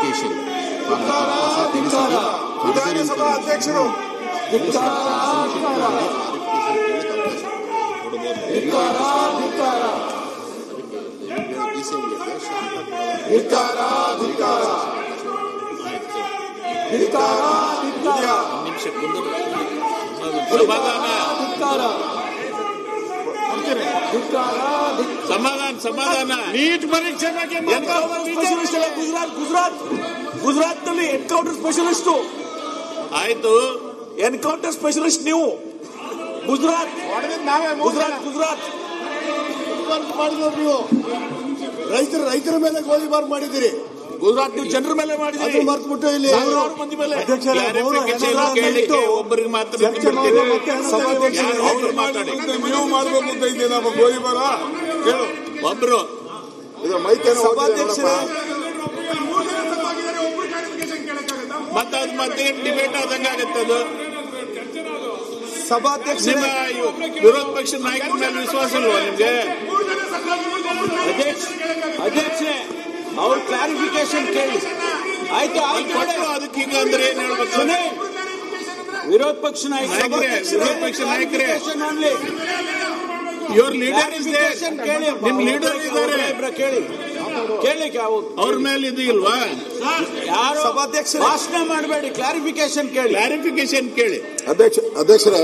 Clarification ವಿಧಾನಸಭಾ ಅಧ್ಯಕ್ಷರು ಸಮಾಧಾನ ನೀಟ್ ಪರೀಕ್ಷೆ ಬಗ್ಗೆ ಗುಜರಾತ್ ನಲ್ಲಿ ಎನ್ಕೌಂಟರ್ ಸ್ಪೆಷಲಿಸ್ಟ್ ಆಯ್ತು. ಎನ್ಕೌಂಟರ್ ಸ್ಪೆಷಲಿಸ್ಟ್ ನೀವು ಗುಜರಾತ್ ಮಾಡಿದ್ರು ನೀವು ರೈತರ ಮೇಲೆ ಗೋಲಿಬಾರ್ ಮಾಡಿದ್ದೀರಿ. ಗುಜರಾತ್ ನೀವು ಜನರ ಮೇಲೆ ಮಾಡಿದ್ದೀರಿ. ಮರ್ತ್ಬಿಟ್ಟು ಇಲ್ಲಿ ಸಾವಿರಾರು ಮಂದಿ ಮೇಲೆ ಒಬ್ಬರಿಗೆ ಮಾತ್ರ ನೀವು ಮಾಡಬೇಕು ಅಂತ ಇದ್ದೀವಿ ನಮ್ಮ ಗೋಲಿಬಾರ ಕೇಳು ಒಬ್ರು ಸಭಾಧ್ಯಕ್ಷರೇ ಮತ್ತೆ ಡಿಬೇಟ್ ಆದಂಗ ಆಗತ್ತೆ. ಅದು ಸಭಾಧ್ಯಕ್ಷರ ವಿರೋಧ ಪಕ್ಷದ ನಾಯಕರ ಮೇಲೆ ವಿಶ್ವಾಸ ಇಲ್ವಾ ನಿಮ್ಗೆ? ಅಧ್ಯಕ್ಷೆ ಅವ್ರ ಕ್ಲಾರಿಫಿಕೇಶನ್ ಕೇಳಿ. ಆಯ್ತು ಅದಕ್ಕೆ ಈಗ ಅಂದ್ರೆ ಏನ್ ಹೇಳ್ಬೇಕು? ವಿರೋಧ ಪಕ್ಷ ನಾಯಕರೇ ಇವ್ರ ಲೀಡರ್ ನಿಮ್ ಲೀಡರ್ ಇದ್ದಾರೆ, ಕೇಳಿ ಅವ್ರ ಮೇಲೆ ಇದು ಇಲ್ವಾ? ಯಾರು ಭಾಷಣ ಮಾಡಬೇಡಿ, ಕ್ಲಾರಿಫಿಕೇಶನ್ ಕೇಳಿ. ಕ್ಲಾರಿಫಿಕೇಶನ್ ಕೇಳಿ. ಅಧ್ಯಕ್ಷರ